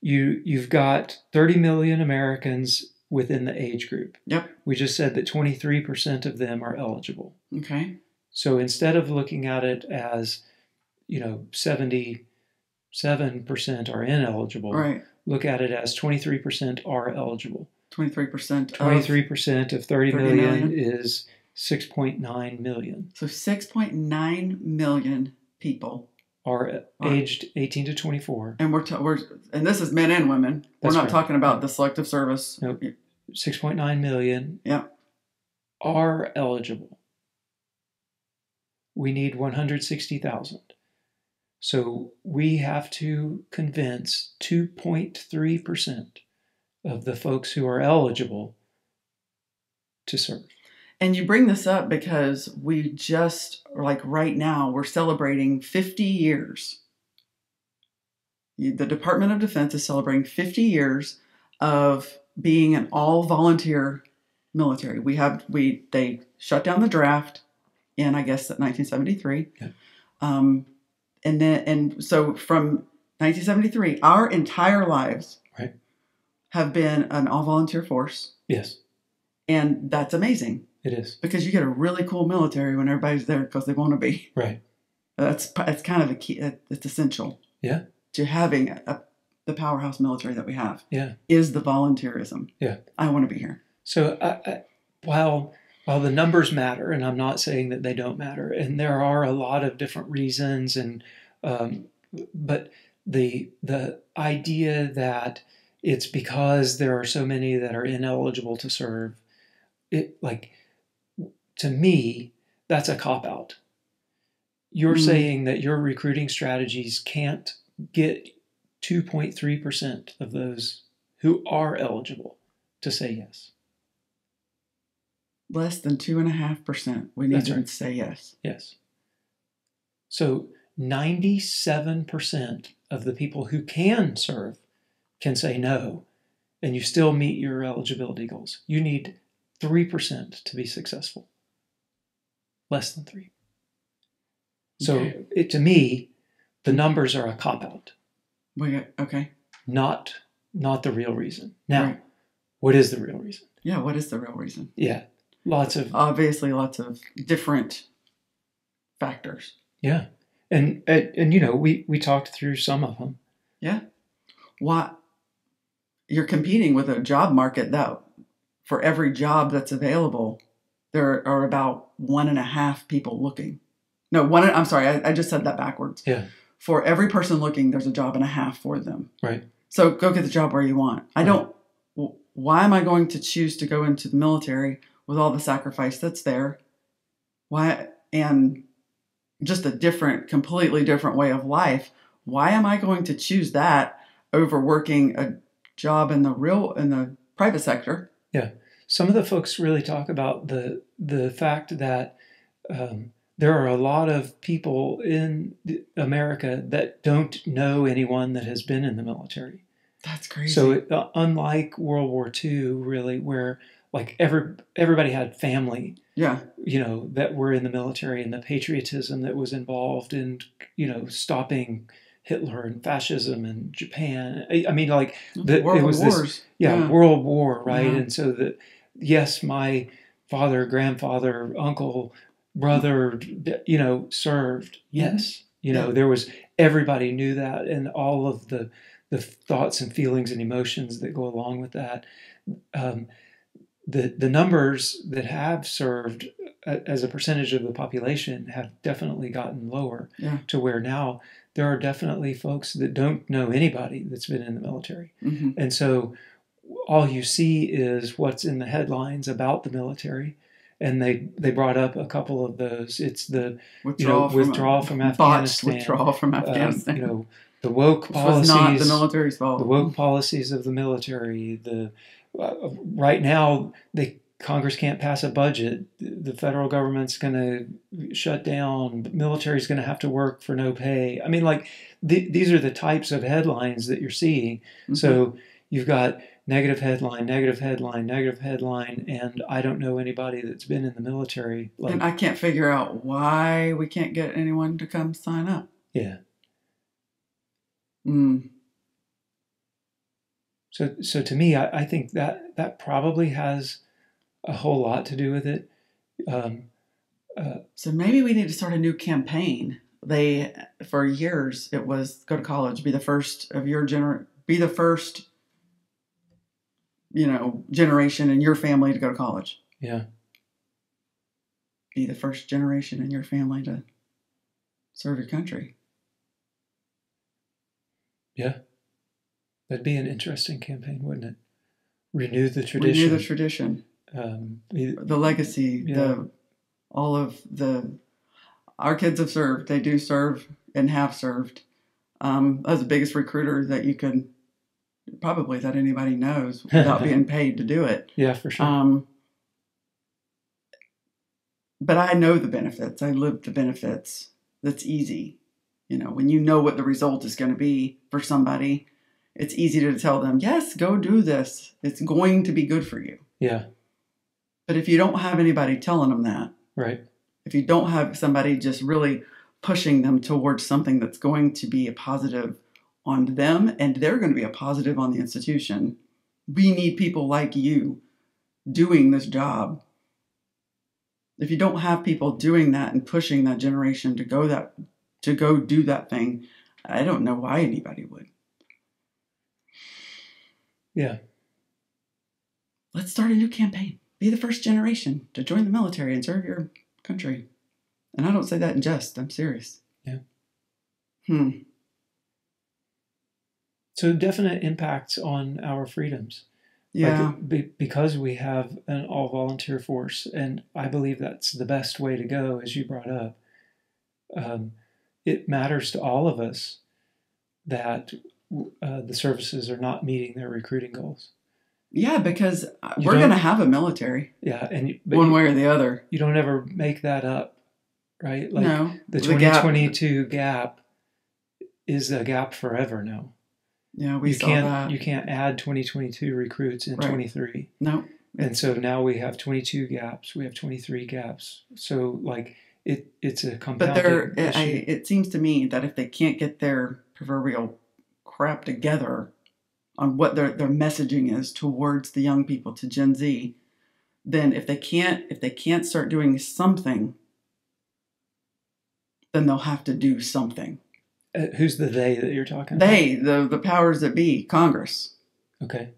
you've got 30 million Americans within the age group. Yep. We just said that 23% of them are eligible. Okay. So instead of looking at it as, 77% are ineligible, right. Look at it as 23% are eligible. 23% of 30 million is 6.9 million. So 6.9 million people are aged 18 to 24. And and this is men and women. We're not talking about the selective service. Nope. 6.9 million are eligible. We need 160,000. So we have to convince 2.3% of the folks who are eligible to serve. And you bring this up because we just, like right now, we're celebrating 50 years. The Department of Defense is celebrating 50 years of being an all-volunteer military. They shut down the draft in, I guess, 1973. Yeah. So from 1973, our entire lives have been an all-volunteer force. Yes. And that's amazing. It is. Because you get a really cool military when everybody's there because they want to be. Right. It's kind of a key. It's essential. Yeah. To having the powerhouse military that we have. Yeah. Is the volunteerism. Yeah. I want to be here. So while the numbers matter, and I'm not saying that they don't matter, and there are a lot of different reasons, and but the idea that it's because there are so many that are ineligible to serve, to me, that's a cop-out. You're saying that your recruiting strategies can't get 2.3% of those who are eligible to say yes. Less than 2.5%. We need to say yes. Yes. So 97% of the people who can serve can say no, and you still meet your eligibility goals. You need 3% to be successful. Less than 3. So to me, the numbers are a cop-out. Okay. Not the real reason. Now, what is the real reason? Yeah, what is the real reason? Yeah. Obviously lots of different factors. Yeah. And we talked through some of them. Yeah. What you're competing with a job market that for every job that's available, there are about 1.5 people looking. No, I'm sorry, I just said that backwards. Yeah. For every person looking, there's a job and a half for them. Right. So go get the job where you want. Why am I going to choose to go into the military with all the sacrifice that's there? Why? And just a completely different way of life. Why am I going to choose that over working a job in the private sector? Yeah. Some of the folks really talk about the fact that there are a lot of people in America that don't know anyone that has been in the military. That's crazy. So unlike World War II, really, where like everybody had family, that were in the military, and the patriotism that was involved in, stopping Hitler and fascism and Japan. I mean, like World Wars. World War, right? Yeah. And so yes, my father, grandfather, uncle, brother, served. Yes, Yeah. there was, everybody knew that, and all of the thoughts and feelings and emotions that go along with that. Um, the numbers that have served as a percentage of the population have definitely gotten lower, Yeah. to where now there are definitely folks that don't know anybody that's been in the military. Mm-hmm. And so all you see is what's in the headlines about the military. And they brought up a couple of those. It's the Withdrawal from botched Afghanistan. withdrawal from Afghanistan. The woke Which was not the policies, military's fault. the woke policies of the military. Right now, Congress can't pass a budget. The federal government's going to shut down. The military's going to have to work for no pay. I mean, like, these are the types of headlines that you're seeing. Mm-hmm. So you've got negative headline, negative headline, negative headline, and I don't know anybody that's been in the military. And I can't figure out why we can't get anyone to come sign up. Yeah. Mm. So to me, I think that probably has a whole lot to do with it. So maybe we need to start a new campaign. For years, it was go to college, be the first of your be the first, generation in your family to go to college. Yeah. Be the first generation in your family to serve your country. Yeah. That'd be an interesting campaign, wouldn't it? Renew the tradition. Renew the tradition. The legacy. Yeah. Our kids have served. They do serve and have served. I was the biggest recruiter that you could probably that anybody knows without being paid to do it. Yeah, for sure. But I know the benefits. I live the benefits. That's easy. When you know what the result is going to be for somebody, it's easy to tell them, yes, go do this. It's going to be good for you. Yeah. But if you don't have anybody telling them that, right. If you don't have somebody just really pushing them towards something that's going to be a positive on them and they're going to be a positive on the institution, we need people like you doing this job. If you don't have people doing that and pushing that generation to go do that thing, I don't know why anybody would. Yeah. Let's start a new campaign. Be the first generation to join the military and serve your country. And I don't say that in jest. I'm serious. Yeah. So definite impacts on our freedoms. Yeah. Because we have an all-volunteer force, and I believe that's the best way to go, as you brought up. It matters to all of us that the services are not meeting their recruiting goals. Yeah, because we're going to have a military. Yeah, one way or the other. You don't ever make that up, right? Like no, the 2022 gap is a gap forever now. Yeah, we saw that. You can't add 2022 recruits in 23. No. And so now we have 22 gaps. We have 23 gaps. So it's a compounding issue. It seems to me that if they can't get their proverbial crap together on what their messaging is towards the young people, to Gen Z, then if they can't start doing something, then they'll have to do something. Who's the they that you're talking about? The powers that be, Congress. Okay.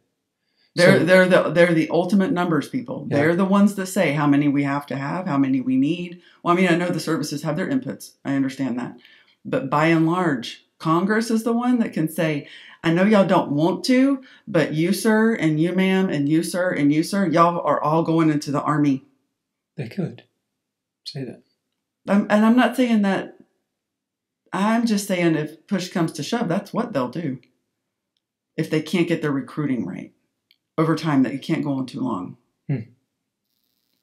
They're the ultimate numbers people. Yeah. They're the ones that say how many we have to have, how many we need. Well, I mean, I know the services have their inputs. I understand that. But by and large, Congress is the one that can say, I know y'all don't want to, but you, sir, and you, ma'am, and you, sir, and you, sir, y'all are all going into the Army. They could say that. And I'm not saying that. I'm just saying if push comes to shove, that's what they'll do. If they can't get their recruiting right over time, that you can't go on too long.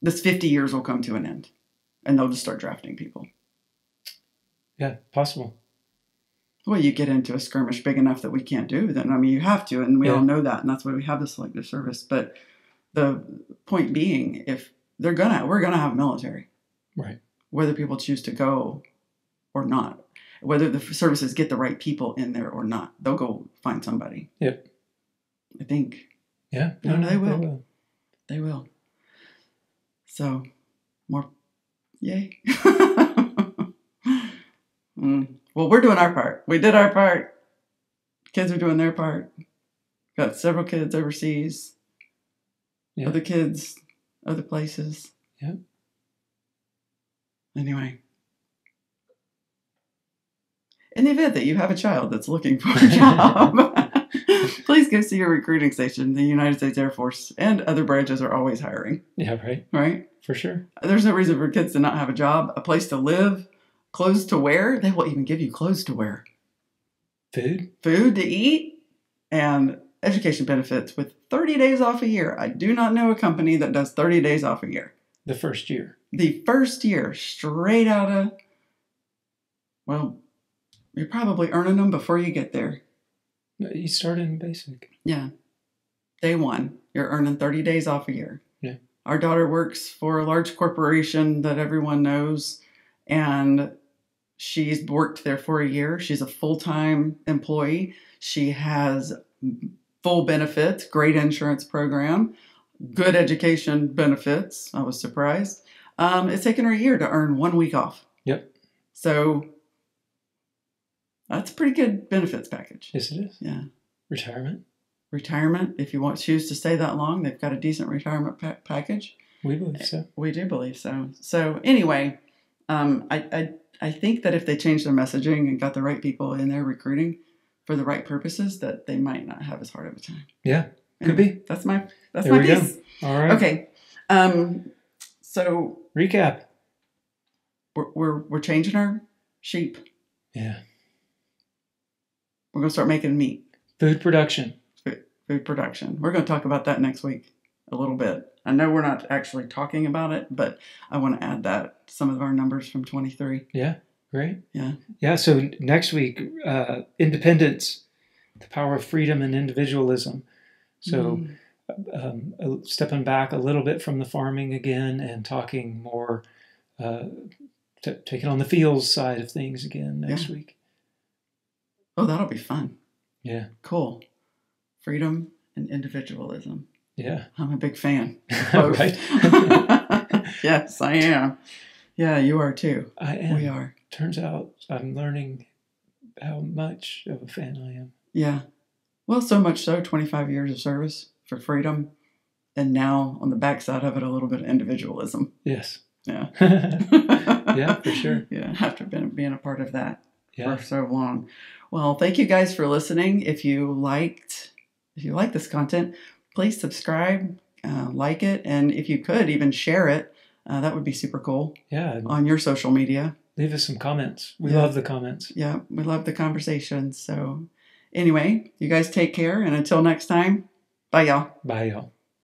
This 50 years will come to an end and they'll just start drafting people. Yeah, possible. Well, you get into a skirmish big enough that we can't do, then, I mean, you have to, and we all know that, and that's why we have the selective service. But the point being, if we're gonna have military. Right. Whether people choose to go or not. Whether the services get the right people in there or not. They'll go find somebody. Yep. I think. Yeah. No, they will. They will. So, more, yay. Well, we're doing our part. We did our part. Kids are doing their part. Got several kids overseas. Yeah. Other kids, other places. Yeah. Anyway. In the event that you have a child that's looking for a job, please go see your recruiting station. The United States Air Force and other branches are always hiring. Yeah, right. Right? For sure. There's no reason for kids to not have a job, a place to live, clothes to wear. They will even give you clothes to wear. Food to eat, and education benefits with 30 days off a year. I do not know a company that does 30 days off a year. The first year. The first year, straight out of, well, you're probably earning them before you get there. You start in basic. Yeah. Day one, you're earning 30 days off a year. Yeah. Our daughter works for a large corporation that everyone knows, and she's worked there for a year. She's a full-time employee. She has full benefits, great insurance program, good education benefits. I was surprised. It's taken her a year to earn 1 week off. Yep. So that's a pretty good benefits package. Yes, it is. Yeah. Retirement, if you choose to stay that long, they've got a decent retirement package. We believe so. We do believe so. So anyway, I think that if they changed their messaging and got the right people in there recruiting for the right purposes, that they might not have as hard of a time. Yeah, could be. That's my There we piece. Go. All right. Okay. So recap. We're changing our sheep. Yeah. We're going to start making meat. Food production. Food production. We're going to talk about that next week a little bit. I know we're not actually talking about it, but I want to add that to some of our numbers from 23. Yeah, great. Yeah. Yeah, so next week, independence, the power of freedom and individualism. So stepping back a little bit from the farming again and talking more, taking on the fields side of things again next week. Oh, that'll be fun. Yeah. Cool. Freedom and individualism. Yeah. I'm a big fan. Right. Yes, I am. Yeah, you are too. I am. We are. Turns out I'm learning how much of a fan I am. Yeah. Well, so much so, 25 years of service for freedom. And now on the backside of it, a little bit of individualism. Yes. Yeah. Yeah, for sure. Yeah, after being a part of that for so long. Well, thank you guys for listening. If you like this content, please subscribe, like it, and if you could even share it, that would be super cool. Yeah. On your social media. Leave us some comments. We love the comments. Yeah, we love the conversations. So anyway, you guys take care, and until next time, bye y'all. Bye y'all.